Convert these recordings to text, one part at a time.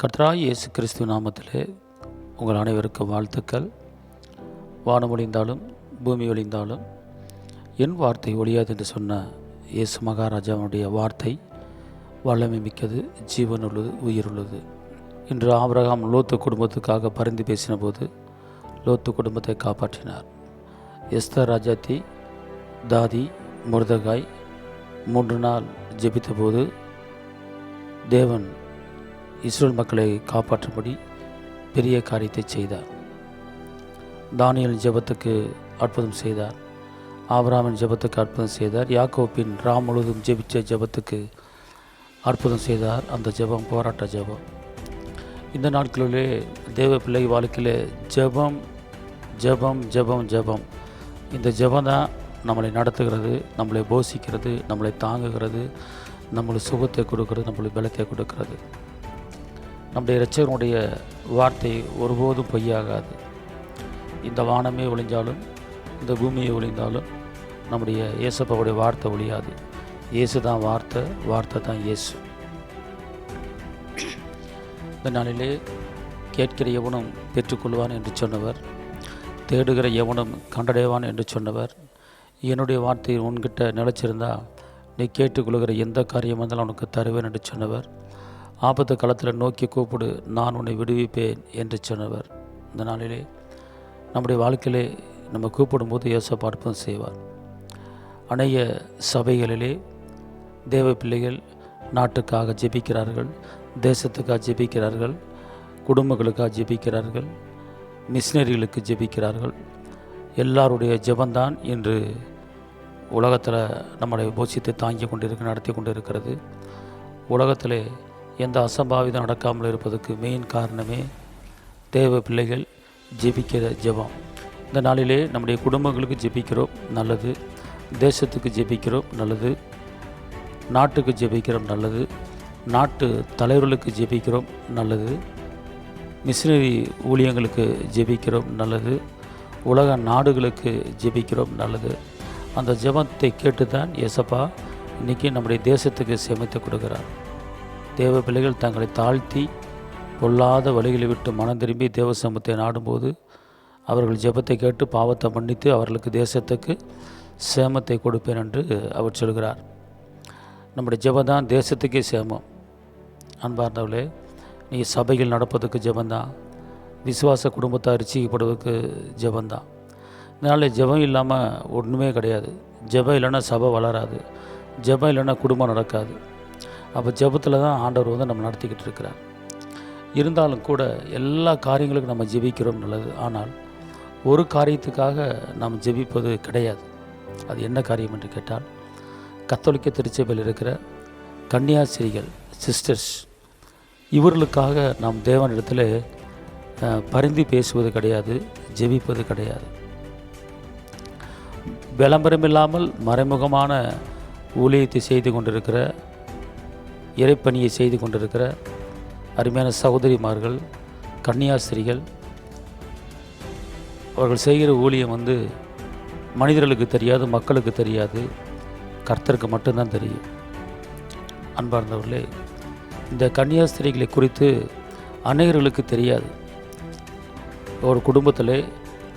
கர்த்தராகிய இயேசு கிறிஸ்துவ நாமத்திலே உங்கள் அனைவருக்கும் வாழ்த்துக்கள். வானம் ஒழிந்தாலும் பூமி ஒழிந்தாலும் என் வார்த்தை ஒழியாது என்று சொன்ன இயேசு மகாராஜாவுடைய வார்த்தை வல்லமை மிக்கது, ஜீவன் உள்ளது, உயிர் உள்ளது. இன்று ஆபிரகாம் லோத்து குடும்பத்துக்காக பரிந்து பேசின போது லோத்து குடும்பத்தை காப்பாற்றினார். எஸ்தர் ராஜாத்தி, தாதி, முர்தகாய் 3 நாள் ஜெபித்த போது தேவன் இஸ்ரேல் மக்களை காப்பாற்றும்படி பெரிய காரியத்தை செய்தார். தானியேல் ஜெபத்துக்கு அற்புதம் செய்தார். ஆபிரகாமின் ஜெபத்துக்கு அற்புதம் செய்தார். யாக்கோபின் ராம் முழுவதும் ஜெபித்த ஜெபத்துக்கு அற்புதம் செய்தார். அந்த ஜெபம் போராட்ட ஜெபம். இந்த நாட்களிலே தேவ பிள்ளை வாழ்க்கையில் ஜெபம் ஜெபம் ஜெபம் ஜெபம் இந்த ஜெபம் தான் நம்மளை நடத்துகிறது, நம்மளை போஷிக்கிறது, நம்மளை தாங்குகிறது, நம்மளுக்கு சுகத்தை கொடுக்கிறது, நம்மளுக்கு பலத்தை கொடுக்கிறது. நம்முடைய இரட்சகனுடைய வார்த்தை ஒருபோதும் பொய்யாகாது. இந்த வானமே ஒழிஞ்சாலும் இந்த பூமியை ஒழிந்தாலும் நம்முடைய இயேசப்பாவுடைய வார்த்தை ஒழியாது. இயேசு தான் வார்த்தை, வார்த்தை தான் இயேசு. இந்த நாளிலே கேட்கிற எவனும் பெற்றுக்கொள்வான் என்று சொன்னவர், தேடுகிற எவனும் கண்டடைவான் என்று சொன்னவர், என்னுடைய வார்த்தை உன்கிட்ட நிலச்சிருந்தா நீ கேட்டுக்கொள்கிற எந்த காரியம் வந்தாலும் உனக்கு தருவேன் என்று சொன்னவர், ஆபத்து காலத்தில் நோக்கி கூப்பிடு, நான் உன்னை விடுவிப்பேன் என்று சொன்னவர். இந்த நாளிலே நம்முடைய வாழ்க்கையிலே நம்ம கூப்பிடும்போது இயேசப்பா அற்புதம் செய்வார். அநேக சபைகளிலே தேவ பிள்ளைகள் நாட்டுக்காக ஜெபிக்கிறார்கள், தேசத்துக்காக ஜெபிக்கிறார்கள், குடும்பங்களுக்காக ஜெபிக்கிறார்கள், மிஷினரிகளுக்கு ஜெபிக்கிறார்கள். எல்லாருடைய ஜெபந்தான் இன்று உலகத்தில் நம்மளை போஷித்து தாங்கி கொண்டிருக்க நடத்தி கொண்டு இருக்கிறது. உலகத்திலே எந்த அசம்பாவிதம் நடக்காமல் இருப்பதற்கு மெயின் காரணமே தேவ பிள்ளைகள் ஜெபிக்கிற ஜெபம். இந்த நாளிலே நம்முடைய குடும்பங்களுக்கு ஜெபிக்கிறோம், நல்லது. தேசத்துக்கு ஜெபிக்கிறோம், நல்லது. நாட்டுக்கு ஜெபிக்கிறோம், நல்லது. நாட்டு தலைவர்களுக்கு ஜெபிக்கிறோம், நல்லது. மிஷினரி ஊழியங்களுக்கு ஜெபிக்கிறோம், நல்லது. உலக நாடுகளுக்கு ஜெபிக்கிறோம், நல்லது. அந்த ஜெபத்தை கேட்டு தான் இயேசப்பா இன்றைக்கி நம்முடைய தேசத்துக்கு சேமித்து கொடுக்கிறார். தேவ பிள்ளைகள் தங்களை தாழ்த்தி பொல்லாத வழிகளை விட்டு மனம் திரும்பி தேவ சமூகத்தை நாடும்போது அவர்கள் ஜெபத்தை கேட்டு பாவத்தை மன்னித்து அவர்களுக்கு தேசத்துக்கு சேமத்தை கொடுப்பேன் என்று அவர் சொல்கிறார். நம்முடைய ஜெபந்தான் தேசத்துக்கே சேமம். அன்பார்ந்தவர்களே, நீ சபைகள் நடப்பதுக்கு ஜெபந்தான், விசுவாச குடும்பத்தை அரிசிக்கப்படுவதற்கு ஜெபந்தான். இதனால் ஜெபம் இல்லாமல் ஒன்றுமே கிடையாது. ஜெபம் இல்லைன்னா சபை வளராது, ஜெபம் இல்லைன்னா குடும்பம் நடக்காது. அப்போ ஜெபத்தில் தான் ஆண்டவர் நம்ம நடத்திக்கிட்டு இருக்கிறார். இருந்தாலும் கூட எல்லா காரியங்களுக்கும் நம்ம ஜெபிக்கிறோம், நல்லது. ஆனால் ஒரு காரியத்துக்காக நாம் ஜெபிப்பது கிடையாது. அது என்ன காரியம் என்று கேட்டால், கத்தோலிக்க திருச்சபையில் இருக்கிற கன்னியாஸ்திரிகள், சிஸ்டர்ஸ், இவர்களுக்காக நாம் தேவனிடத்தில் பரிந்து பேசுவது கிடையாது, ஜெபிப்பது கிடையாது. விளம்பரமில்லாமல் மறைமுகமான ஊழியத்தை செய்து கொண்டிருக்கிற, இறைப்பணியை செய்து கொண்டிருக்கிற அருமையான சகோதரிமார்கள், கன்னியாஸ்திரிகள், அவர்கள் செய்கிற ஊழியம் மனிதர்களுக்கு தெரியாது, மக்களுக்கு தெரியாது, கர்த்தருக்கு மட்டும்தான் தெரியும். அன்பார்ந்தவர்களே, இந்த கன்னியாஸ்திரிகளை குறித்து அநேகர்களுக்கு தெரியாது. ஒரு குடும்பத்தில்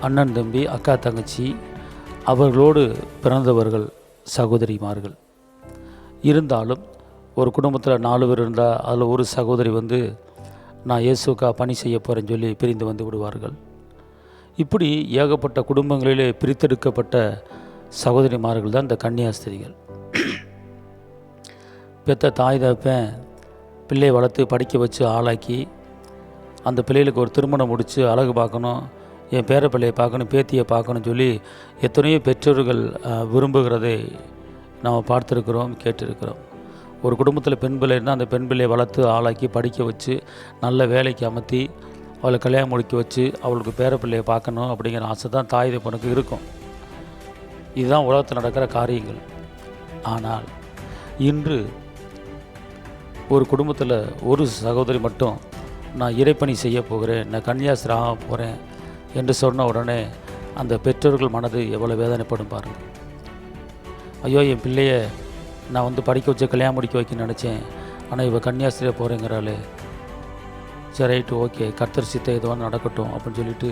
அண்ணன் தம்பி, அக்கா தங்கச்சி, அவர்களோடு பிறந்தவர்கள் சகோதரிமார்கள். இருந்தாலும் ஒரு குடும்பத்தில் 4 பேர் இருந்தால் அதில் ஒரு சகோதரி நான் இயேசுக்கா பணி செய்ய போகிறேன்னு சொல்லி பிரிந்து வந்து விடுவார்கள். இப்படி ஏகப்பட்ட குடும்பங்களிலே பிரித்தெடுக்கப்பட்ட சகோதரிமார்கள் தான் இந்த கன்னியாஸ்திரிகள். பெத்த தாய் தகப்பன் பிள்ளையை வளர்த்து படிக்க வச்சு ஆளாக்கி அந்த பிள்ளைகளுக்கு ஒரு திருமணம் முடித்து அழகு பார்க்கணும், என் பேர பிள்ளையை பார்க்கணும், பேத்தியை பார்க்கணும்னு சொல்லி எத்தனையோ பெற்றோர்கள் விரும்புகிறதை நாம் பார்த்துருக்குறோம், கேட்டிருக்கிறோம். ஒரு குடும்பத்தில் பெண் பிள்ளை இருந்தால் அந்த பெண் பிள்ளையை வளர்த்து ஆளாக்கி படிக்க வச்சு நல்ல வேலைக்கு அமர்த்தி அவளை கல்யாணம் முடிக்க வச்சு அவளுக்கு பேர பிள்ளையை பார்க்கணும் அப்படிங்கிற ஆசை தான் தாய் தகப்பனுக்கு இருக்கும். இதுதான் உலகத்தில் நடக்கிற காரியங்கள். ஆனால் இன்று ஒரு குடும்பத்தில் ஒரு சகோதரி மட்டும் நான் இறைப்பணி செய்ய போகிறேன், நான் கன்னியாஸ்திரி ஆக போகிறேன் என்று சொன்ன உடனே அந்த பெற்றோர்கள் மனது எவ்வளோ வேதனைப்படும் பாருங்கள். ஐயோ, என் பிள்ளையை நான் படிக்க வச்சு கல்யாணம் முடிக்க வைக்க நினச்சேன், ஆனால் இவள் கன்னியாஸ்திரியாக போகிறேங்கிறாளே, சரி ரைட்டு ஓகே, கர்த்தர் சித்த எதுவாக நடக்கட்டும் அப்படின்னு சொல்லிட்டு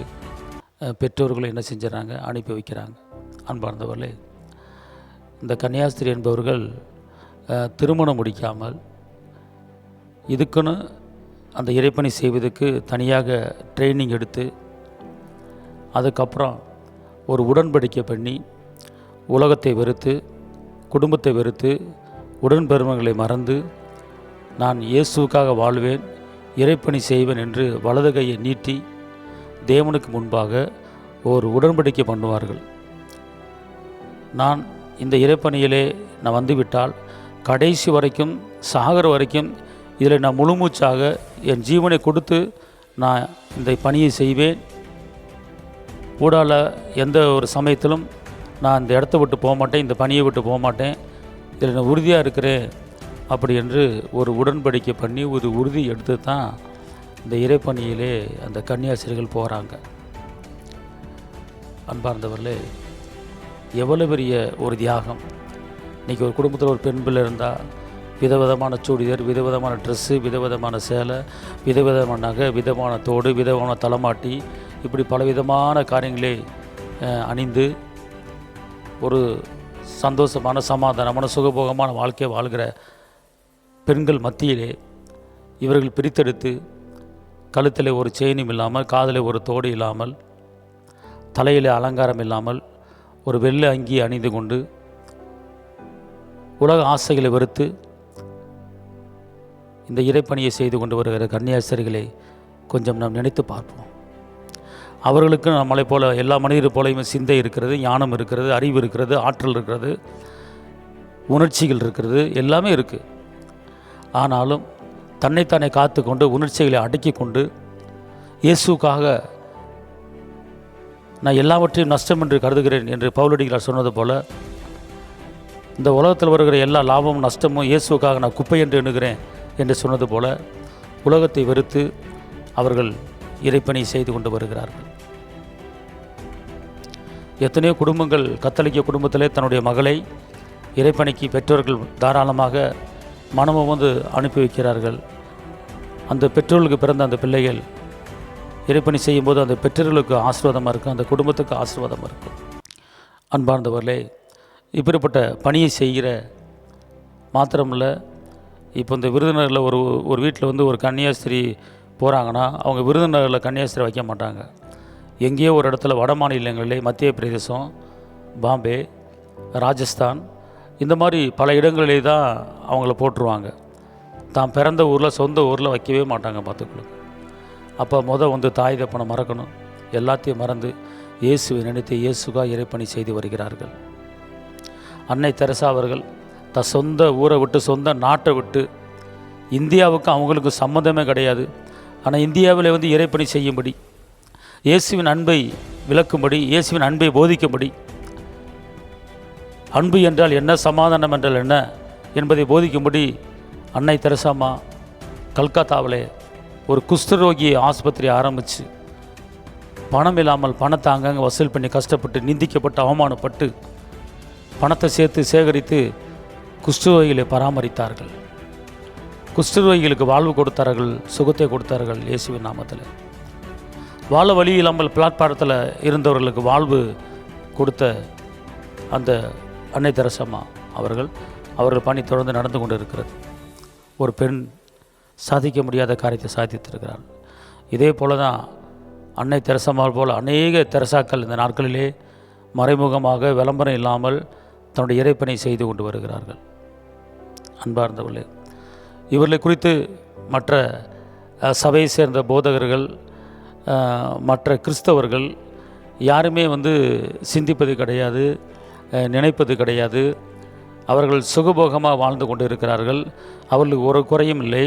பெற்றோர்கள் என்ன செஞ்சுறாங்க, அனுப்பி வைக்கிறாங்க. அன்பார்ந்தவர்களே, இந்த கன்னியாஸ்திரி என்பவர்கள் திருமணம் முடிக்காமல் இதுக்குன்னு அந்த இறைப்பணி செய்வதற்கு தனியாக ட்ரைனிங் எடுத்து அதுக்கப்புறம் ஒரு உடன்படிக்கை பண்ணி உலகத்தை வெறுத்து குடும்பத்தை வெறுத்து உடன்பெருமைகளை மறந்து நான் இயேசுவுக்காக வாழ்வேன், இறைப்பணி செய்வேன் என்று வலது கையை நீட்டி தேவனுக்கு முன்பாக ஒரு உடன்படிக்கை பண்ணுவார்கள். நான் இந்த இறைப்பணியிலே நான் வந்துவிட்டால் கடைசி வரைக்கும் சாகர வரைக்கும் இதில் நான் முழுமூச்சாக என் ஜீவனை கொடுத்து நான் இந்த பணியை செய்வேன். ஊடால எந்த ஒரு சமயத்திலும் நான் இந்த இடத்த விட்டு போக மாட்டேன், இந்த பணியை விட்டு போக மாட்டேன், இதில் நான் உறுதியாக இருக்கிறேன் அப்படி என்று ஒரு உடன்படிக்கை பண்ணி ஒரு உறுதி எடுத்து தான் இந்த இறைப்பணியிலே அந்த கன்னியாஸ்திரிகள் போகிறாங்க. அன்பார்ந்தவர்களே, எவ்வளோ பெரிய ஒரு தியாகம்! இன்றைக்கி ஒரு குடும்பத்தில் ஒரு பெண் பிள்ளை இருந்தால் விதவிதமான சூடிதர், விதவிதமான ட்ரெஸ்ஸு, விதவிதமான சேலை, விதவிதமான நகை, விதமான தோடு, விதமான தலைமாட்டி, இப்படி பலவிதமான காரியங்களை அணிந்து ஒரு சந்தோஷமான சமாதானமான சுகபோகமான வாழ்க்கையை வாழ்கிற பெண்கள் மத்தியிலே இவர்கள் பிரித்தெடுத்து கழுத்தில் ஒரு செயினும் இல்லாமல், காதில் ஒரு தோடு இல்லாமல், தலையில் அலங்காரம் இல்லாமல் ஒரு வெள்ளை அங்கி அணிந்து கொண்டு உலக ஆசைகளை வெறுத்து இந்த இறைப்பணியை செய்து கொண்டு வருகிற கன்னியாஸ்திரிகளை கொஞ்சம் நாம் நினைத்து பார்ப்போம். அவர்களுக்கு நம்மளை போல எல்லா மனிதரை போலையுமே சிந்தை இருக்கிறது, ஞானம் இருக்கிறது, அறிவு இருக்கிறது, ஆற்றல் இருக்கிறது, உணர்ச்சிகள் இருக்கிறது, எல்லாமே இருக்குது. ஆனாலும் தன்னைத்தானே காத்து கொண்டு உணர்ச்சிகளை அடக்கி கொண்டு இயேசுக்காக நான் எல்லாவற்றையும் நஷ்டம் என்று கருதுகிறேன் என்று பவுலடிகளார் சொன்னது போல, இந்த உலகத்தில் வருகிற எல்லா லாபமும் நஷ்டமும் இயேசுக்காக நான் குப்பை என்று எண்ணுகிறேன் என்று சொன்னது போல உலகத்தை வெறுத்து அவர்கள் இறைப்பணி செய்து கொண்டு வருகிறார்கள். எத்தனையோ குடும்பங்கள், கத்தோலிக்க குடும்பத்திலே தன்னுடைய மகளை இறைப்பணிக்கு பெற்றோர்கள் தாராளமாக மனமும் வந்து அனுப்பி வைக்கிறார்கள். அந்த பெற்றோர்களுக்கு பிறந்த அந்த பிள்ளைகள் இறைப்பணி செய்யும்போது அந்த பெற்றோர்களுக்கு ஆசீர்வாதமாக இருக்கும், அந்த குடும்பத்துக்கு ஆசீர்வாதமாக இருக்கும். அன்பார்ந்தவர்களே, இப்படிப்பட்ட பணியை செய்கிற மாத்திரமில்ல, இப்போ இந்த விருதுநகரில் ஒரு வீட்டில் வந்து ஒரு கன்னியாஸ்திரி போகிறாங்கன்னா அவங்க விருதுநகரில் கன்னியாஸ்திரி வைக்க மாட்டாங்க. எங்கேயோ ஒரு இடத்துல வட மாநிலங்களிலே, மத்திய பிரதேசம், பாம்பே, ராஜஸ்தான், இந்த மாதிரி பல இடங்களிலே தான் அவங்கள போட்டுருவாங்க. தான் பிறந்த ஊரில், சொந்த ஊரில் வைக்கவே மாட்டாங்க பார்த்துக்கணும். அப்போ வந்து தாய் தப்பனை மறக்கணும், எல்லாத்தையும் மறந்து இயேசுவை நினைத்து இயேசுக்காக இறைப்பணி செய்து வருகிறார்கள். அன்னை தெரசா அவர்கள் தன் சொந்த ஊரை விட்டு, சொந்த நாட்டை விட்டு, இந்தியாவுக்கும் அவங்களுக்கு சம்மந்தமே கிடையாது, ஆனால் இந்தியாவில் வந்து இறைப்பணி செய்யும்படி, இயேசுவின் அன்பை விளக்கும்படி, இயேசுவின் அன்பை போதிக்கும்படி, அன்பு என்றால் என்ன, சமாதானம் என்றால் என்ன என்பதை போதிக்கும்படி அன்னை தெரசாம்மா கல்கத்தாவில் ஒரு குஷ்டரோகி ஆஸ்பத்திரி ஆரம்பித்து பணம் இல்லாமல் பணத்தை அங்கங்கே வசூல் பண்ணி கஷ்டப்பட்டு நிந்திக்கப்பட்டு அவமானப்பட்டு பணத்தை சேகரித்து குஷ்டரோகிகளை பராமரித்தார்கள். குஷ்டரோகிகளுக்கு வாழ்வு கொடுத்தார்கள், சுகத்தை கொடுத்தார்கள். இயேசுவின் நாமத்தில் வாழ வழி இல்லாமல் பிளாட்பாரத்தில் இருந்தவர்களுக்கு வாழ்வு கொடுத்த அந்த அன்னை தெரசாம்மா அவர்கள் பணி தொடர்ந்து நடந்து கொண்டு இருக்கிறது. ஒரு பெண் சாதிக்க முடியாத காரியத்தை சாதித்திருக்கிறார். இதே போல தான் அன்னை தெரசாம்மா போல் அநேக தெரசாக்கள் இந்த நாட்களிலே மறைமுகமாக விளம்பரம் இல்லாமல் தன்னுடைய இறைப்பணி செய்து கொண்டு வருகிறார்கள். அன்பார்ந்தவர்களே, இவர்களை குறித்து மற்ற சபையை சேர்ந்த போதகர்கள், மற்ற கிறிஸ்தவர்கள் யாருமே வந்து சிந்திப்பது கிடையாது, நினைப்பது கிடையாது. அவர்கள் சுகபோகமாக வாழ்ந்து கொண்டு இருக்கிறார்கள். அவர்களுக்கு ஒரு குறையும் இல்லை.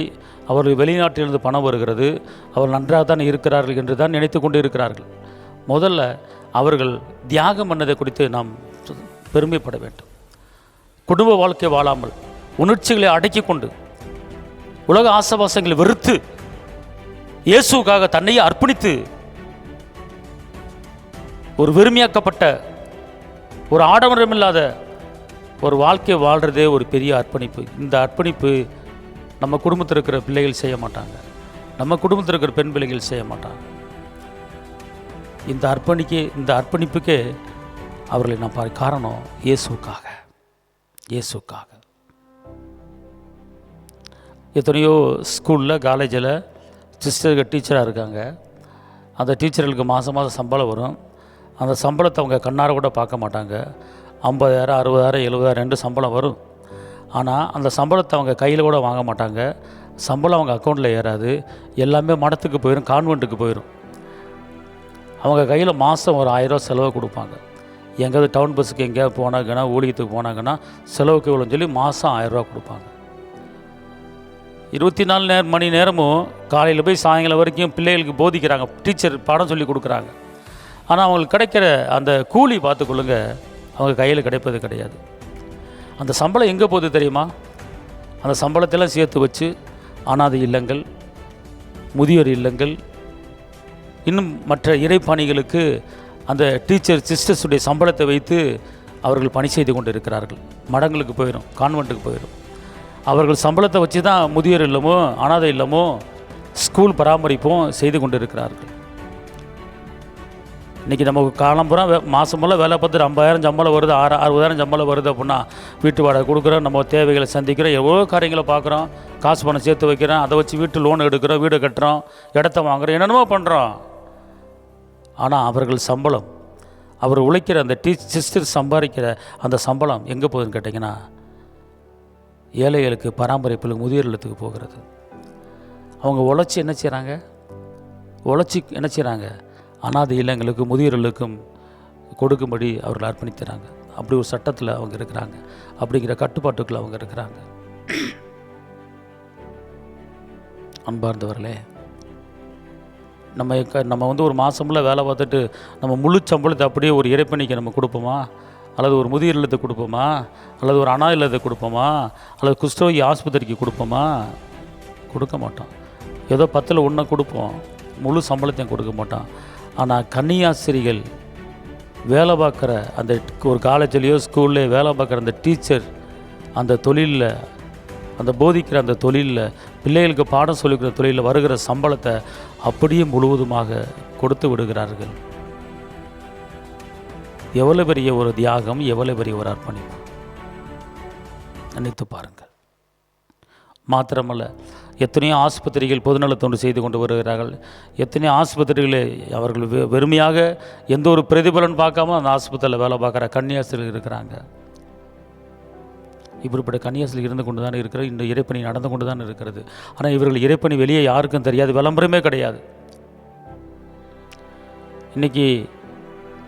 அவர்கள் வெளிநாட்டிலிருந்து பணம் வருகிறது, அவர்கள் நன்றாக தான் இருக்கிறார்கள் என்று தான் நினைத்து கொண்டு இருக்கிறார்கள். முதல்ல அவர்கள் தியாகம் பண்ணதை குறித்து நாம் பெருமைப்பட வேண்டும். குடும்ப வாழ்க்கை வாழாமல் உணர்ச்சிகளை அடக்கி கொண்டு உலக ஆசவாசங்களை வெறுத்து இயேசுக்காக தன்னையே அர்ப்பணித்து ஒரு வெறுமையாக்கப்பட்ட, ஒரு ஆடம்பரமில்லாத ஒரு வாழ்க்கை வாழ்கிறதே ஒரு பெரிய அர்ப்பணிப்பு. இந்த அர்ப்பணிப்பு நம்ம குடும்பத்தில் இருக்கிற பிள்ளைகள் செய்ய மாட்டாங்க. நம்ம குடும்பத்தில் இருக்கிற பெண் பிள்ளைகள் செய்ய மாட்டாங்க. இந்த அர்ப்பணிப்புக்கே அவர்களை நான் காரணம் இயேசுக்காக. எத்தனையோ ஸ்கூலில் காலேஜில் சிஸ்டர்கள் டீச்சராக இருக்காங்க. அந்த டீச்சர்களுக்கு மாதம் சம்பளம் வரும். அந்த சம்பளத்தை அவங்க கண்ணார கூட பார்க்க மாட்டாங்க. 50,000 60,000 70,000 சம்பளம் வரும். ஆனால் அந்த சம்பளத்தை அவங்க கையில் கூட வாங்க மாட்டாங்க. சம்பளம் அவங்க அக்கௌண்ட்டில் ஏறாது. எல்லாமே மடத்துக்கு போயிடும், கான்வெண்ட்டுக்கு போயிடும். அவங்க கையில் மாதம் ஒரு 1000 ரூபா செலவு கொடுப்பாங்க. எங்கேயாவது டவுன் பஸ்ஸுக்கு எங்கேயாவது போனாங்கன்னா, ஊழியத்துக்கு போனாங்கன்னா செலவுக்கு இவ்வளோன்னு சொல்லி மாதம் 1000 ரூபா கொடுப்பாங்க. 24 மணி நேரமும் காலையில் போய் சாயங்காலம் வரைக்கும் பிள்ளைகளுக்கு போதிக்கிறாங்க, டீச்சர் பாடம் சொல்லி கொடுக்குறாங்க. ஆனால் அவங்களுக்கு கிடைக்கிற அந்த கூலி பார்த்துக்கொள்ளுங்க, அவங்க கையில் கிடைப்பது கிடையாது. அந்த சம்பளம் எங்கே போகுது தெரியுமா? அந்த சம்பளத்தெல்லாம் சேர்த்து வச்சு அனாதை இல்லங்கள், முதியோர் இல்லங்கள், இன்னும் மற்ற இறைப்பணிகளுக்கு அந்த டீச்சர் சிஸ்டர்ஸுடைய சம்பளத்தை வைத்து அவர்கள் பணி செய்து கொண்டு இருக்கிறார்கள். மடங்களுக்கு போயிடும், கான்வெண்ட்டுக்கு போயிடும். அவர்கள் சம்பளத்தை வச்சு தான் முதியோர் இல்லமோ அனாதை இல்லமோ ஸ்கூல் பராமரிப்பும் செய்து கொண்டு இருக்கிறார்கள். இன்றைக்கி நமக்கு காலம்புறம் மாதமெல்லாம் வேலை பார்த்துட்டு 50,000 சம்பளம் வருது, 60,000 சம்பளம் வருது அப்படின்னா வீட்டு வாடகை கொடுக்குறோம், நம்ம தேவைகளை சந்திக்கிறோம், எவ்வளோ காரியங்களை பார்க்குறோம், காசு பணம் சேர்த்து வைக்கிறோம், அதை வச்சு வீட்டு லோன் எடுக்கிறோம், வீடு கட்டுறோம், இடத்த வாங்குகிறோம், என்னென்னமோ பண்ணுறோம். ஆனால் அவர்கள் சம்பளம், அவர் உழைக்கிற அந்த சிஸ்டர் சம்பாதிக்கிற அந்த சம்பளம் எங்கே போகுதுன்னு கேட்டிங்கன்னா ஏழைகளுக்கு, பராமரிப்புகளுக்கு, முதியோர் இல்லத்துக்கு போகிறது. அவங்க உழைச்சி என்ன செய்கிறாங்க? அனாதை இல்லங்களுக்கு, முதியோர்களுக்கும் கொடுக்கும்படி அவர்கள் அர்ப்பணிக்கிறாங்க. அப்படி ஒரு சட்டத்தில் அவங்க இருக்கிறாங்க, அப்படிங்கிற கட்டுப்பாட்டுக்குள்ள அவங்க இருக்கிறாங்க. அன்பார்ந்தவர்களே, நம்ம ஒரு மாதம்ல வேலை பார்த்துட்டு நம்ம முழு சம்பளத்தை அப்படியே ஒரு இறைப்பணிக்கு நம்ம கொடுப்போமா? அல்லது ஒரு முதியோர் இல்லத்தை கொடுப்போமா? அல்லது ஒரு அனாதை இல்லத்தை கொடுப்போமா? அல்லது குஷ்டரோகி ஆஸ்பத்திரிக்கு கொடுப்போமா? கொடுக்க மாட்டோம். ஏதோ 10ல் 1 கொடுப்போம், முழு சம்பளத்தையும் கொடுக்க மாட்டோம். ஆனால் கன்னியாஸ்திரிகள் வேலை பார்க்குற அந்த ஒரு காலேஜ்லேயோ ஸ்கூல்லையோ வேலை பார்க்குற அந்த டீச்சர், அந்த தொழிலில், அந்த போதிக்கிற அந்த தொழிலில், பிள்ளைகளுக்கு பாடம் சொல்லிக்கிற தொழிலில் வருகிற சம்பளத்தை அப்படியே முழுவதுமாக கொடுத்து விடுகிறார்கள். எவ்வளோ பெரிய ஒரு தியாகம், எவ்வளோ பெரிய ஒரு அர்ப்பணிப்பு, நினைத்து பாருங்கள். மாத்திரமல்ல, எத்தனையோ ஆஸ்பத்திரிகள் பொதுநலத்தொண்டு செய்து கொண்டு வருகிறார்கள். எத்தனையோ ஆஸ்பத்திரிகளே அவர்கள் வெறுமையாக எந்த ஒரு பிரதிபலன் பார்க்காம அந்த ஆஸ்பத்திரியில் வேலை பார்க்குற கன்னியாஸ்திரிகள் இருக்கிறாங்க. இப்படிப்பட்ட கன்னியாஸ்திரிகள் இருந்து கொண்டு தான் இருக்கிற இந்த இறைப்பணி நடந்து கொண்டு தான் இருக்கிறது. ஆனால் இவர்கள் இறைப்பணி வெளியே யாருக்கும் தெரியாது, விளம்பரமே கிடையாது. இன்றைக்கி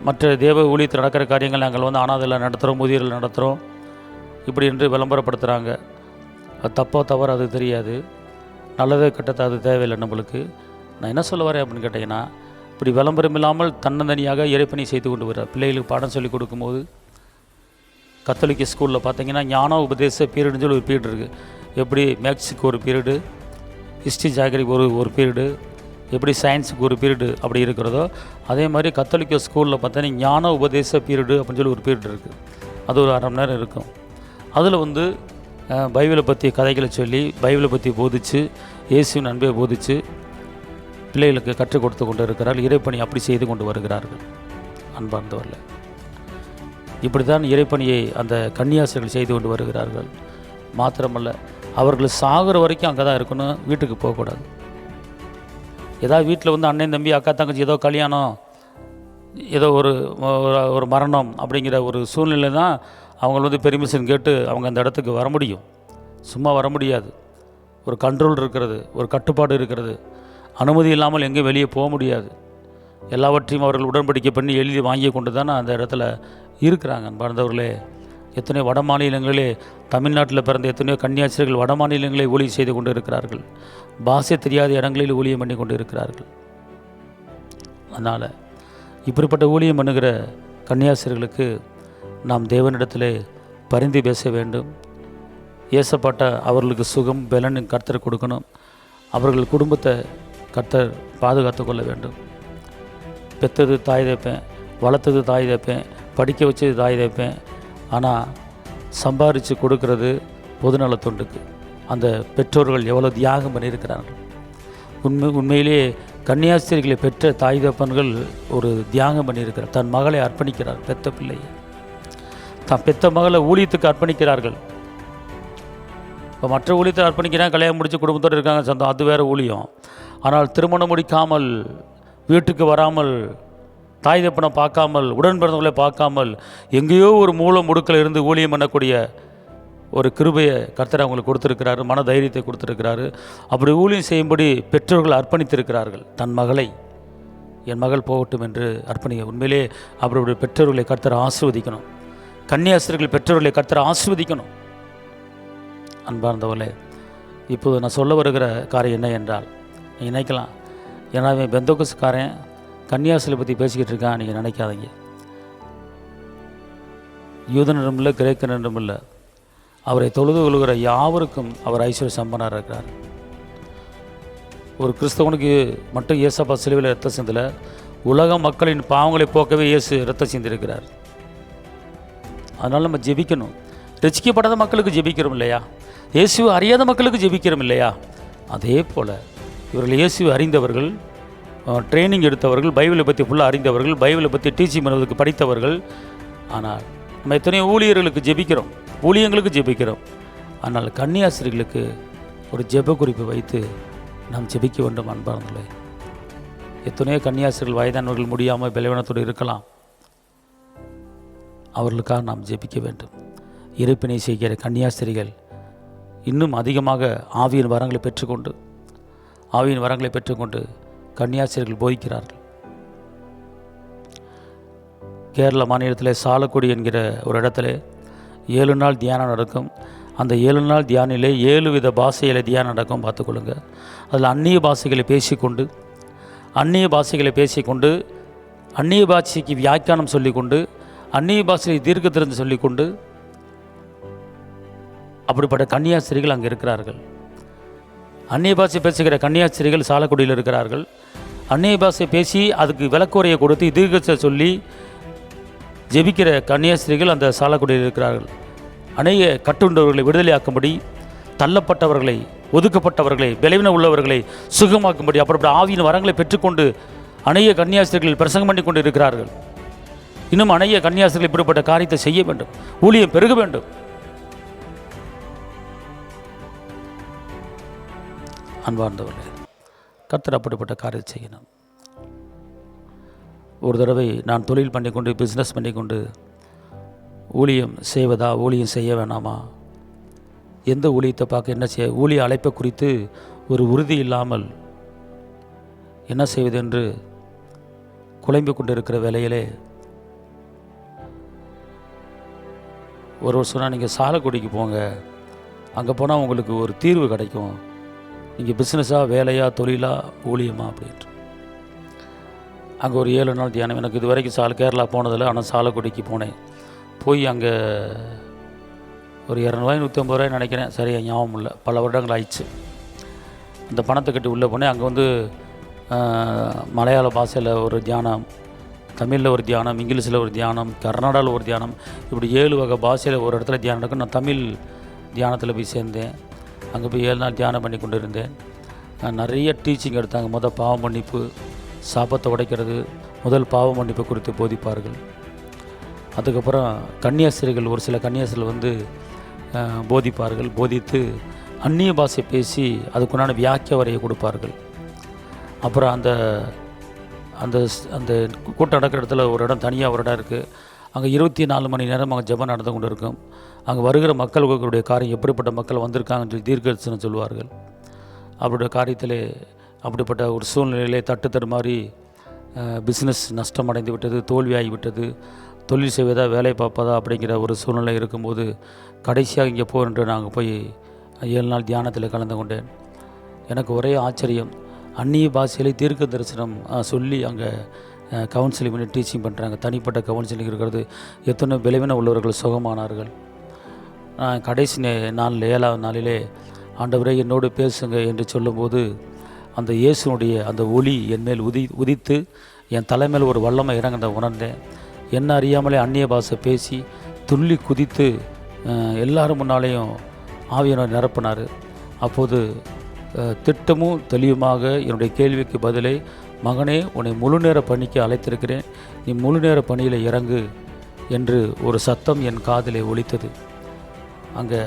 மற்ற தேவ ஊழியத்தில் நடக்கிற காரியங்கள் நாங்கள் அனாதையில் நடத்துகிறோம், முதியோர்கள் நடத்துகிறோம் இப்படி என்று விளம்பரப்படுத்துகிறாங்க. அது தப்போ தவறு அது தெரியாது, நல்லது கெட்டது அது தேவையில்லை நம்மளுக்கு. நான் என்ன சொல்ல வரேன் அப்படின்னு கேட்டிங்கன்னா, இப்படி விளம்பரம் இல்லாமல் தன்னந்தனியாக இறைப்பணி செய்து கொண்டு வர பிள்ளைகளுக்கு பாடம் சொல்லிக் கொடுக்கும்போது, கத்தோலிக்க ஸ்கூலில் பார்த்திங்கன்னா ஞான உபதேச பீரியடுன்னு சொல்லி ஒரு பீரியட் இருக்குது. எப்படி மேக்ஸுக்கு ஒரு பீரியடு, ஹிஸ்ட்ரி ஜாகிரபிக்கு ஒரு பீரியடு, எப்படி சயின்ஸுக்கு ஒரு பீரியடு அப்படி இருக்கிறதோ, அதே மாதிரி கத்தோலிக்க ஸ்கூலில் பார்த்தீங்கன்னா ஞான உபதேச பீரியடு அப்படின்னு சொல்லி ஒரு பீரியட் இருக்குது. அது ஒரு 1/2 மணி நேரம் இருக்கும். அதில் பைபிளை பற்றி கதைகளை சொல்லி, பைபிளை பற்றி போதித்து, இயேசுவின் அன்பை போதித்து பிள்ளைகளுக்கு கற்றுக் கொடுத்து கொண்டு இருக்கிறார்கள். இறைப்பணி அப்படி செய்து கொண்டு வருகிறார்கள். அன்பார்ந்தவர்கள், இப்படி தான் இறைப்பணியை அந்த கன்னியாஸ்திரிகள் செய்து கொண்டு வருகிறார்கள். மாத்திரமல்ல, அவர்கள் சாகிற வரைக்கும் அங்கே தான் இருக்கணும், வீட்டுக்கு போகக்கூடாது. ஏதாவது வீட்டில் அண்ணன் தம்பி அக்கா தங்கச்சி ஏதோ கல்யாணம், ஏதோ ஒரு மரணம் அப்படிங்கிற ஒரு சூழ்நிலை தான் அவங்க பெர்மிஷன் கேட்டு அவங்க அந்த இடத்துக்கு வர முடியும். சும்மா வர முடியாது. ஒரு கண்ட்ரோல் இருக்கிறது, ஒரு கட்டுப்பாடு இருக்கிறது. அனுமதி இல்லாமல் எங்கேயும் வெளியே போக முடியாது. எல்லாவற்றையும் அவர்கள் உடன்படிக்கை பண்ணி எழுதி வாங்கி கொண்டு தானே அந்த இடத்துல இருக்கிறாங்க. அன்பார்ந்தவர்களே, எத்தனையோ வட மாநிலங்களிலே, தமிழ்நாட்டில் பிறந்த எத்தனையோ கன்னியாஸ்திரிகள் வட மாநிலங்களை ஊழியம் செய்து கொண்டு இருக்கிறார்கள். பாஷை தெரியாத இடங்களில் ஊழியம் பண்ணி கொண்டு இருக்கிறார்கள். அதனால் இப்படிப்பட்ட ஊழியம் பண்ணுகிற கன்னியாஸ்திரிகளுக்கு நாம் தேவனிடத்திலே பரிந்து பேச வேண்டும். ஏசப்பட்ட அவர்களுக்கு சுகம் பலன் கர்த்தர் கொடுக்கணும். அவர்கள் குடும்பத்தை கர்த்தர் பாதுகாத்து கொள்ள வேண்டும். பெற்றது தாய் தேப்பேன், வளர்த்தது தாய் தேப்பேன், படிக்க வச்சது தாய் தேப்பேன். ஆனால் சம்பாரித்து கொடுக்கறது பொதுநல தொண்டுக்கு. அந்த பெற்றோர்கள் எவ்வளோ தியாகம் பண்ணியிருக்கிறார்கள். உண்மையிலே கன்னியாஸ்திரிகளை பெற்ற தாய் தப்பன்கள் ஒரு தியாகம் பண்ணியிருக்கிறார். தன் மகளை அர்ப்பணிக்கிறார். பெத்த பிள்ளையை தான் பெத்த மகளை ஊழியத்துக்கு அர்ப்பணிக்கிறார்கள். இப்போ மற்ற ஊழியத்தை அர்ப்பணிக்கிறாங்க, கல்யாணம் முடித்து குடும்பத்தோடு இருக்காங்க, சொந்தம், அது வேறு ஊழியம். ஆனால் திருமணம் முடிக்காமல், வீட்டுக்கு வராமல், தாய் தப்பனை பார்க்காமல், உடன் பிறந்தவர்களை பார்க்காமல், எங்கேயோ ஒரு மூல முடுக்கில் இருந்து ஊழியம் பண்ணக்கூடிய ஒரு கிருபையை கர்த்தர் அவங்களுக்கு கொடுத்துருக்கிறாரு, மன தைரியத்தை கொடுத்துருக்கிறாரு. அப்படி ஊழியம் செய்யும்படி பெற்றோர்கள் அர்ப்பணித்திருக்கிறார்கள். தன் மகளை என் மகள் போகட்டும் என்று அர்ப்பணிக்க. உண்மையிலே அவருடைய பெற்றோர்களை கர்த்தர் ஆசீர்வதிக்கணும். கன்னியாஸ்திரிகள் பெற்றோர்களை கர்த்தர் ஆசீர்வதிக்கணும். அன்பார்ந்தவர்களே, இப்போது நான் சொல்ல வருகிற காரியம் என்ன என்றால், நீங்கள் நினைக்கலாம், ஏன்னா அவன் பெந்தோகஸ்காரன் கன்னியாஸ்திரியை பற்றி பேசிக்கிட்டு இருக்கான், நீங்கள் நினைக்காதீங்க. யூதனிடம் இல்லை, கிரேக்கனிடம் இல்லை, அவரை தொழுது கொள்கிற யாவருக்கும் அவர் ஐஸ்வர்ய சம்பனாக இருக்கிறார். ஒரு கிறிஸ்தவனுக்கு மட்டும் இயேசப்பா சிலுவையில் இரத்தம் சிந்தல, உலக மக்களின் பாவங்களை போக்கவே இயேசு இரத்தம் சிந்திருக்கிறார். அதனால் நம்ம ஜெபிக்கணும். ரட்சிக்கப்படாத மக்களுக்கு ஜெபிக்கிறோம் இல்லையா? இயேசுவை அறியாத மக்களுக்கு ஜெபிக்கிறோம் இல்லையா? அதே போல் இவர்கள் இயேசுவை அறிந்தவர்கள், ட்ரைனிங் எடுத்தவர்கள், பைபிளை பற்றி ஃபுல்லாக அறிந்தவர்கள், பைபிளை பற்றி டீச்சிங் பண்ணுவதற்கு படித்தவர்கள். ஆனால் நம்ம எத்தனையோ ஊழியர்களுக்கு ஜெபிக்கிறோம், ஊழியங்களுக்கு ஜெபிக்கிறோம். ஆனால் கன்னியாஸ்திரிகளுக்கு ஒரு ஜெப குறிப்பு வைத்து நாம் ஜெபிக்க வேண்டும். அன்பார்ந்தவர்களே, எத்தனையோ கன்னியாஸ்திரிகள் வயதானவர்கள் முடியாமல் பலவீனத்தோடு இருக்கலாம். அவர்களுக்காக நாம் ஜெபிக்க வேண்டும். இறைப்பினை செய்கிற கன்னியாஸ்திரிகள் இன்னும் அதிகமாக ஆவியின் வரங்களை பெற்றுக்கொண்டு கன்னியாஸ்திரிகள் போதிக்கிறார்கள். கேரள மாநிலத்தில் சாலக்குடி என்கிற ஒரு இடத்துல 7 நாள் தியானம் நடக்கும். அந்த 7 நாள் தியானிலே 7 வித பாஷையில் தியானம் நடக்கும். பார்த்துக்கொள்ளுங்க. அதில் அந்நிய பாஷைகளை பேசிக்கொண்டு அந்நிய பாஷைக்கு வியாக்கியானம் சொல்லிக்கொண்டு, அந்நிய பாஷையை தீர்க்க திறந்து சொல்லிக்கொண்டு, அப்படிப்பட்ட கன்னியாஸ்திரிகள் அங்கே இருக்கிறார்கள். அந்நிய பாஷை பேசுகிற கன்னியாஸ்திரிகள் சாலக்குடியில் இருக்கிறார்கள். அந்நிய பாஷை பேசி அதுக்கு விளக்குறையை கொடுத்து தீர்க்கத்தை சொல்லி ஜெபிக்கிற கன்னியாஸ்திரிகள் அந்த சாலக்குடியில் இருக்கிறார்கள். அநேக கட்டுண்டவர்களை விடுதலையாக்கும்படி, தள்ளப்பட்டவர்களை, ஒதுக்கப்பட்டவர்களை, பலவீனம் உள்ளவர்களை சுகமாக்கும்படி அப்படிப்பட்ட ஆவியின் வரங்களை பெற்றுக்கொண்டு அநேக கன்னியாஸ்திரிகள் பிரசங்கம் பண்ணி கொண்டு இருக்கிறார்கள். இன்னும் அநேக கன்னியாஸ்திரிகள் இப்படிப்பட்ட காரியத்தை செய்ய வேண்டும். ஊழியம் பெருக வேண்டும். அன்பார்ந்தவர்களே, கர்த்தர் அப்படிப்பட்ட காரியத்தை செய்யணும். ஒரு தடவை நான் தொழில் பண்ணிக்கொண்டு, பிஸ்னஸ் பண்ணிக்கொண்டு, ஊழியம் செய்வதா, ஊழியம் செய்ய வேணாமா, எந்த ஊழியத்தை பார்க்க என்ன செய்ய, ஊழிய அழைப்பை குறித்து ஒரு உறுதி இல்லாமல் என்ன செய்வது என்று குழம்பி கொண்டு இருக்கிற வேளையிலே ஒருவர் சொன்னால், நீங்கள் சாலக்குடிக்கு போங்க, அங்கே போனால் உங்களுக்கு ஒரு தீர்வு கிடைக்கும். நீங்கள் பிஸ்னஸாக, வேலையா, தொழிலா, ஊழியமா அப்படின்ட்டு. அங்கே ஒரு 7 நாள் தியானம். எனக்கு இது வரைக்கும் கேரளா போனதில்லை, ஆனால் சாலக்குடிக்கு போனேன். போய் அங்கே ஒரு 200 150 ரூபாய் நினைக்கிறேன், சரியாக ஞாபகம் இல்லை, பல வருடங்கள் ஆயிடுச்சு. அந்த பணத்தை கட்டி உள்ளே போனேன். அங்கே வந்து மலையாள பாஷையில் ஒரு தியானம், தமிழில் ஒரு தியானம், இங்கிலீஷில் ஒரு தியானம், கர்நாடகாவில் ஒரு தியானம், இப்படி 7 வகை பாஷையில் ஒரு இடத்துல தியானம் நடக்கும். நான் தமிழ் தியானத்தில் போய் சேர்ந்தேன். அங்கே போய் 7 நாள் தியானம் பண்ணி கொண்டு இருந்தேன். நிறைய டீச்சிங் எடுத்தாங்க. முதல் பாவ மன்னிப்பு, சாபத்தை உடைக்கிறது, முதல் பாவ மன்னிப்பு குறித்து போதிப்பார்கள். அதுக்கப்புறம் கன்னியாஸ்திரிகள், ஒரு சில கன்னியாஸ்திரிகள் வந்து போதிப்பார்கள். போதித்து அந்நிய பாஷை பேசி அதுக்குண்டான வியாக்கிய வரையை கொடுப்பார்கள். அப்புறம் அந்த அந்த அந்த கூட்டம் நடக்கிற இடத்துல ஒரு இடம், தனியாக ஒரு இடம் இருக்குது. அங்கே 24 மணி நேரம் அங்கே ஜெபம் நடந்து கொண்டு இருக்கும். அங்கே வருகிற மக்களுடைய காரியம், எப்படிப்பட்ட மக்கள் வந்திருக்காங்கன்னு சொல்லி தீர்க்கதரிசனம் சொல்வார்கள். அவருடைய காரியத்திலே அப்படிப்பட்ட ஒரு சூழ்நிலையிலே தட்டுத்தடுமாறி பிஸ்னஸ் நஷ்டம் அடைந்து விட்டது, தோல்வியாகிவிட்டது, தொழில் செய்வதா, வேலை பார்ப்பதா அப்படிங்கிற ஒரு சூழ்நிலை இருக்கும்போது கடைசியாக இங்கே போன்று நாங்கள் போய் 7 நாள் தியானத்தில் கலந்து கொண்டேன். எனக்கு ஒரே ஆச்சரியம். அந்நிய பாஷையிலே தீர்க்க தரிசனம் சொல்லி அங்கே கவுன்சிலிங் பண்ணி டீச்சிங் பண்ணுறாங்க. தனிப்பட்ட கவுன்சிலிங் இருக்கிறது. எத்தனை பலவீனம் உள்ளவர்கள் சுகமானார்கள். நான் கடைசி நாளில் 7ஆவது நாளிலே ஆண்டவரே என்னோடு பேசுங்க என்று சொல்லும்போது அந்த இயேசுனுடைய அந்த ஒளி என் மேல் உதித்து என் தலைமையில் ஒரு வல்லமை இறங்கின உணர்ந்தேன். என்ன அறியாமலே அந்நிய பாஷை பேசி துள்ளி குதித்து எல்லாரும் முன்னாலேயும் ஆவியனர் நிரப்பினார். அப்போது திட்டமும் தெளிவுமாக என்னுடைய கேள்விக்கு பதிலை, மகனே உன்னை முழு நேர பணிக்கு அழைத்திருக்கிறேன், நீ முழு நேர பணியில் இறங்கு என்று ஒரு சத்தம் என் காதிலே ஒலித்தது. அங்கே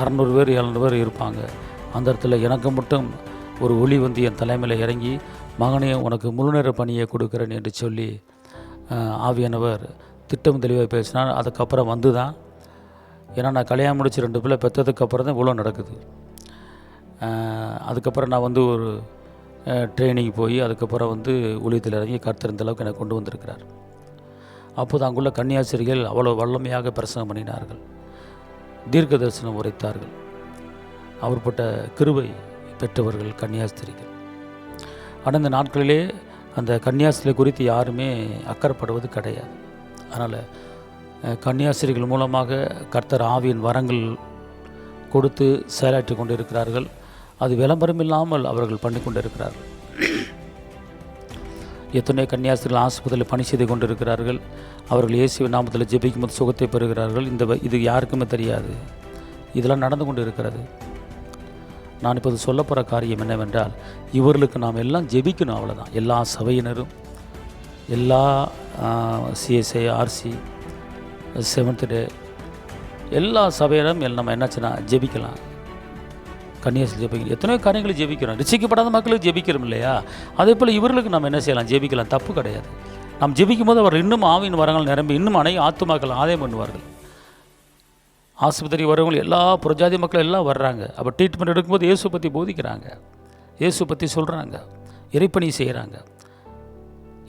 600 பேர் 700 பேர் இருப்பாங்க. அந்த இடத்துல எனக்கு மட்டும் ஒரு ஒளி வந்து என் தலைமையில் இறங்கி, மகனே உனக்கு முழு நேர பணியை கொடுக்குறேன் என்று சொல்லி ஆவியானவர் திட்டம் தெளிவாக பேசினார். அதுக்கப்புறம் வந்து தான், ஏன்னா நான் கல்யாணம் முடித்து 2 பிள்ளை பெற்றதுக்கப்புறம் தான் இவ்வளோ நடக்குது. அதுக்கப்புறம் நான் வந்து ஒரு ட்ரைனிங் போய் அதுக்கப்புறம் வந்து ஊழியத்தில் இறங்கி கர்த்தர் இந்த அளவுக்கு எனக்கு கொண்டு வந்திருக்கிறார். அப்போது அங்குள்ள கன்னியாஸ்திரிகள் அவ்வளோ வல்லமையாக பிரசங்கம் பண்ணினார்கள், தீர்க்க தரிசனம் உரைத்தார்கள். அவர்பட்ட கிருபை பெற்றவர்கள் கன்னியாஸ்திரிகள். ஆனால் இந்த நாட்களிலே அந்த கன்னியாஸ்திரி குறித்து யாருமே அக்கறைப்படுவது கிடையாது. அதனால் கன்னியாஸ்திரிகள் மூலமாக கர்த்தர் ஆவியின் வரங்கள் கொடுத்து செயலாற்றி கொண்டு இருக்கிறார்கள். அது விளம்பரம் இல்லாமல் அவர்கள் பண்ணி கொண்டு இருக்கிறார்கள். எத்தனை கன்னியாஸ்திரிகள் ஆஸ்பத்திரியில் பணி செய்து கொண்டு இருக்கிறார்கள். அவர்கள் இயேசுவின் நாமத்தில் ஜெபிக்கும் போது சுகத்தை பெறுகிறார்கள். இது யாருக்குமே தெரியாது. இதெல்லாம் நடந்து கொண்டு இருக்கிறது. நான் இப்போது சொல்ல போகிற காரியம் என்னவென்றால், இவர்களுக்கு நாம் எல்லாம் ஜெபிக்கணும், அவ்வளோதான். எல்லா சபையினரும், எல்லா சிஎஸ்ஐ, ஆர்சி, செவன்த் டே, எல்லா சபையினரும் நம்ம என்னாச்சுன்னா ஜெபிக்கலாம். கன்னியாஸ்திரி ஜெபிக்கணும். எத்தனையோ காரியங்களை ஜெபிக்கிறோம். ரட்சிக்கப்படாத மக்களுக்கு ஜெபிக்கிறோம் இல்லையா? அதே போல் இவர்களுக்கு நம்ம என்ன செய்யலாம்? ஜெபிக்கலாம். தப்பு கிடையாது. நாம் ஜெபிக்கும் போது அவர் இன்னும் ஆவியின் வரங்கள் நிரம்பி இன்னும் ஆத்துமாக்கள் ஆதாயம் பண்ணுவார்கள். ஆஸ்பத்திரி வரவங்க எல்லா புறஜாதி மக்கள் எல்லாம் வர்றாங்க. அப்போ ட்ரீட்மெண்ட் எடுக்கும்போது இயேசு பற்றி போதிக்கிறாங்க, இயேசு பற்றி சொல்கிறாங்க, இறைப்பணி செய்கிறாங்க.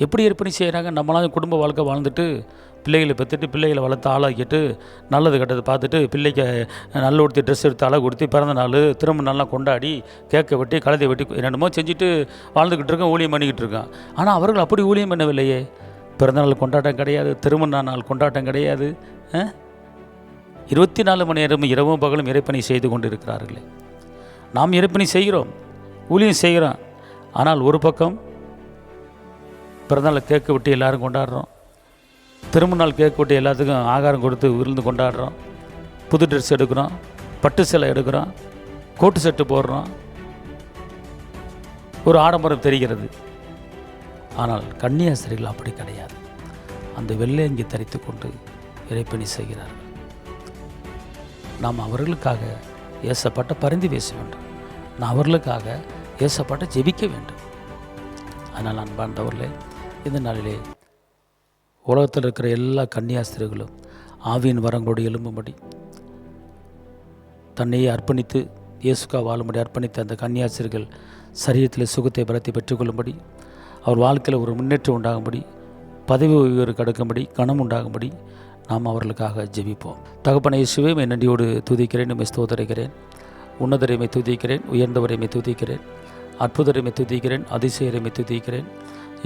எப்படி இறைப்பணி செய்கிறாங்க? நம்மளாம் குடும்ப வாழ்க்கை வாழ்ந்துட்டு பிள்ளைகளை பெற்றுட்டு பிள்ளைகளை வளர்த்து ஆளாக்கிட்டு நல்லது கெட்டது பார்த்துட்டு பிள்ளைக்கு நல்ல உடுத்தி ட்ரெஸ் எடுத்து அழகு கொடுத்து பிறந்த நாள் திரும்ப நல்லா கொண்டாடி கேக்கை வெட்டி கழுதை வெட்டி என்னென்னமோ செஞ்சுட்டு வாழ்ந்துக்கிட்டு இருக்கோம், ஊழியம் பண்ணிக்கிட்டு இருக்கோம். ஆனால் அவர்கள் அப்படி ஊழியம் பண்ணவில்லையே. பிறந்தநாள் கொண்டாட்டம் கிடையாது, திருமண நாள் கொண்டாட்டம் கிடையாது. 24 மணி நேரமும் இரவும் பகலும் இறைப்பணி செய்து கொண்டு இருக்கிறார்களே. நாம் இறைப்பணி செய்கிறோம், ஊழியம் செய்கிறோம். ஆனால் ஒரு பக்கம் பிறந்தநாள் கேக்கு வெட்டி எல்லோரும் கொண்டாடுறோம், திரும்ப நாள் கேக் வெட்டி எல்லாத்துக்கும் ஆகாரம் கொடுத்து விருந்து கொண்டாடுறோம், புது ட்ரெஸ் எடுக்கிறோம், பட்டு சேலை எடுக்கிறோம், கோட்டு செட்டு போடுறோம், ஒரு ஆடம்பரம் தெரிகிறது. ஆனால் கன்னியாஸ்திரிகள் அப்படி கிடையாது. அந்த வெள்ளையங்கி தரித்து கொண்டு இறைப்பணி செய்கிறார்கள். நாம் அவர்களுக்காக ஏசப்பட்ட பரிந்து பேச வேண்டும். நான் அவர்களுக்காக ஏசப்பட்ட ஜெபிக்க வேண்டும். அதனால் அன்பார்ந்தவர்களே, இந்த நாளிலே உலகத்தில் இருக்கிற எல்லா கன்னியாஸ்திரிகளும் ஆவியின் வரங்களோடு எழும்பும்படி, தன்னையே அர்ப்பணித்து இயேசுக்கா வாழும்படி அர்ப்பணித்த அந்த கன்னியாஸ்திரிகள் சரீரத்தில் சுகத்தை பலத்தை பெற்றுக்கொள்ளும்படி, அவர் வாழ்க்கையில் ஒரு முன்னேற்றம் உண்டாகும்படி, பதவி உயர்வு கிடைக்கும்படி, கனம் உண்டாகும்படி நாம் அவர்களுக்காக ஜெபிப்போம். தகப்பனை இயேசுவே, நன்றியோடு துதிக்கிறேன், ஸ்தோத்திரிக்கிறேன். உன்னதரைமை துதிக்கிறேன், உயர்ந்தவரைமை துதிக்கிறேன், அற்புதரைமை துதிக்கிறேன், அதிசயரைமை துதிக்கிறேன்,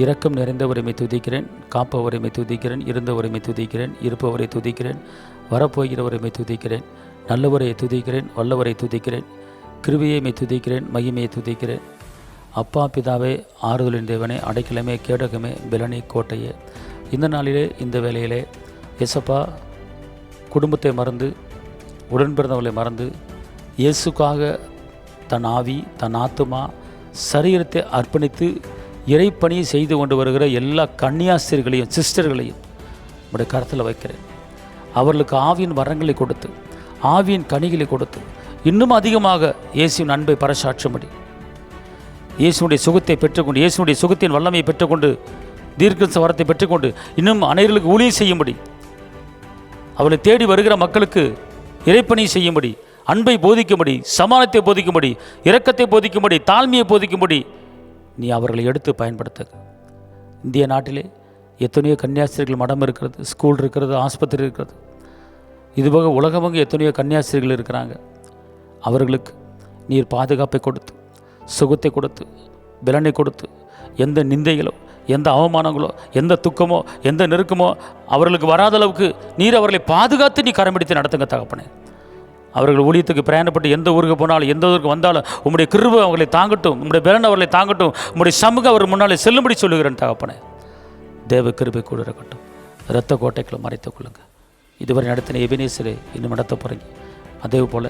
இரக்கம் நிறைந்தவரைமை துதிக்கிறேன், காப்பவரைமை துதிக்கிறேன், இருந்தவரைமை துதிக்கிறேன், இருப்பவரை துதிக்கிறேன், வரப்போகிறவரைமை துதிக்கிறேன், நல்லவரை துதிக்கிறேன், வல்லவரை துதிக்கிறேன், கிருபையை துதிக்கிறேன், மகிமையை துதிக்கிறேன். அப்பா பிதாவே, ஆறுதலின் தேவனே, அடைக்கலமே, கேடகமே, பெலனே, கோட்டையே, இந்த நாளிலே இந்த வேளையிலே இயேசப்பா குடும்பத்தை மறந்து உடன்பிறந்தவர்களை மறந்து இயேசுக்காக தன் ஆவி, தன் ஆத்துமா, சரீரத்தை அர்ப்பணித்து இறைப்பணியை செய்து கொண்டு வருகிற எல்லா கன்னியாஸ்திரிகளையும் சிஸ்டர்களையும் உடைய கருத்தில் வைக்கிறேன். அவர்களுக்கு ஆவியின் வரங்களை கொடுத்து, ஆவியின் கனிகளை கொடுத்து, இன்னும் அதிகமாக இயேசுவின் அன்பை பறைசாற்றும்படி, இயேசுடைய சுகத்தை பெற்றுக்கொண்டு, இயேசுடைய சுகத்தின் வல்லமையை பெற்றுக்கொண்டு, தீர்க்க வரத்தை பெற்றுக்கொண்டு இன்னும் அனைவர்களுக்கு ஊழியம் செய்யும்படி, அவளை தேடி வருகிற மக்களுக்கு இறைப்பணி செய்யும்படி, அன்பை போதிக்கும்படி, சமானத்தை போதிக்கும்படி, இரக்கத்தை போதிக்கும்படி, தாழ்மையை போதிக்கும்படி நீ அவர்களை எடுத்து பயன்படுத்த. இந்திய நாட்டிலே எத்தனையோ கன்னியாஸ்திரிகள் மடம் இருக்கிறது, ஸ்கூல் இருக்கிறது, ஆஸ்பத்திரி இருக்கிறது. இதுபோக உலகமாக எத்தனையோ கன்னியாஸ்திரிகள் இருக்கிறாங்க. அவர்களுக்கு நீர் பாதுகாப்பை கொடுத்து, சுகத்தை கொடுத்து, பலனை கொடுத்து, எந்த நிந்தைகளோ, எந்த அவமானங்களோ, எந்த துக்கமோ, எந்த நெருக்கமோ அவர்களுக்கு வராத அளவுக்கு நீர் அவர்களை பாதுகாத்து நீ கரம்பிடித்து நடத்துங்க தகப்பனே. அவர்கள் ஊழியத்துக்கு பிரயாணப்பட்டு எந்த ஊருக்கு போனாலும், எந்த ஊருக்கு வந்தாலும் உம்முடைய கிருபை அவர்களை தாங்கட்டும், உம்முடைய பலன் அவர்களை தாங்கட்டும், உம்முடைய சமூகம் அவர் முன்னாலே செல்லும்படி சொல்லுகிறேன் தகப்பனே. தேவ கிருபை கூட இருக்கட்டும். இரத்த கோட்டைக்குள்ள மறைத்துக் கொள்ளுங்க. இதுவரை நடத்தின எபினேசரை இன்னும் நடத்த போகிறீங்க. அதே போல்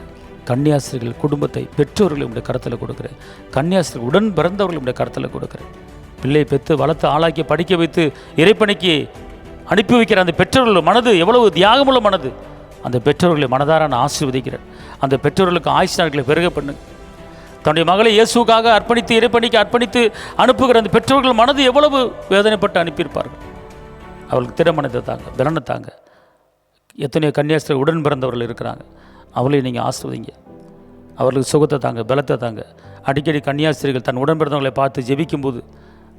கன்னியாஸ்திரிகள் குடும்பத்தை, பெற்றோர்களை உடைய கருத்தில் கொடுக்குறேன். கன்னியாஸ்திரிகள் உடன் பிறந்தவர்கள் உடைய கருத்தில் கொடுக்குறேன். பிள்ளையை பெற்று வளர்த்து ஆளாக்கி படிக்க வைத்து இறைப்பணிக்கு அனுப்பி வைக்கிற அந்த பெற்றோர்கள் மனது எவ்வளவு தியாகமுள்ள மனது. அந்த பெற்றோர்களை மனதார நான் ஆசீர்வதிக்கிறேன். அந்த பெற்றோர்களுக்கு ஆயுசு நாட்களை பெருக பண்ணு. தன்னுடைய மகளை இயேசுக்காக அர்ப்பணித்து இறைப்பணிக்கு அர்ப்பணித்து அனுப்புகிற அந்த பெற்றோர்கள் மனது எவ்வளவு வேதனைப்பட்டு அனுப்பியிருப்பார்கள். அவர்களுக்கு திறமனத்தை தாங்க, பலனை தாங்க. எத்தனையோ கன்னியாஸ்திரி உடன் பிறந்தவர்கள் இருக்கிறாங்க, அவர்களையும் நீங்கள் ஆசீர்வதிங்க. அவர்களுக்கு சுகத்தை தாங்க, பலத்தை தாங்க. அடிக்கடி கன்னியாஸ்திரிகள் தன் உடன் பிறந்தவர்களை பார்த்து ஜெபிக்கும்போது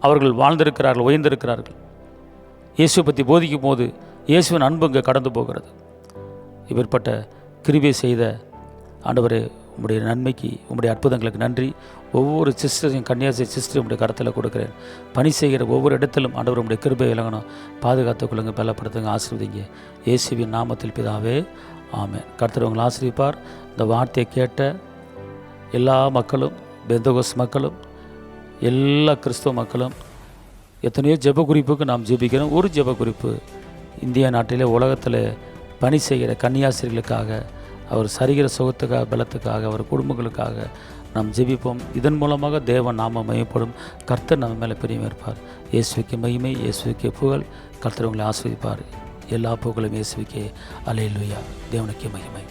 அவர்கள் வாழ்ந்திருக்கிறார்கள், உயர்ந்திருக்கிறார்கள். இயேசுவை பற்றி போதிக்கும் போது இயேசுவின் அன்பு இங்கே கடந்து போகிறது. இப்பேற்பட்ட கிருபை செய்த ஆண்டவரே, உம்முடைய நன்மைக்கு, உம்முடைய அற்புதங்களுக்கு நன்றி. ஒவ்வொரு சிஸ்டரையும், கன்னியாஸ்திரி சிஸ்டர் உடைய கருத்தில் கொடுக்குறேன். பணி செய்கிற ஒவ்வொரு இடத்திலும் ஆண்டவர் உடைய கிருபை விளங்கணும். பாதுகாத்துக் கொள்ளுங்க, பலப்படுத்துங்க, ஆசீர்வதிங்க. இயேசுவின் நாமத்தில் பிதாவே, ஆமென். கர்த்தர் உங்களை ஆசீர்வதிப்பார். இந்த வார்த்தையை கேட்ட எல்லா மக்களும், பெந்தகோஸ் மக்களும், எல்லா கிறிஸ்தவ மக்களும், எத்தனையோ ஜெப குறிப்புக்கு நாம் ஜெபிக்கிறோம். ஒரு ஜெப குறிப்பு, இந்தியா நாட்டிலே உலகத்தில் பணி செய்கிற கன்னியாஸ்திரிகளுக்காக, அவர் சரிகிற சுகத்துக்காக, பலத்துக்காக, அவர் குடும்பங்களுக்காக நாம் ஜெபிப்போம். இதன் மூலமாக தேவன் நாம மையப்படும். கர்த்தர் நம்ம மேலே பெரியமே இருப்பார். இயேசுவுக்கு மகிமை, இயேசுவுக்கு புகழ். கர்த்தர் உங்களை ஆசீர்வதிப்பார். எல்லா புகழும் இயேசுவுக்கே. அல்லேலூயா. தேவனுக்கு மகிமை.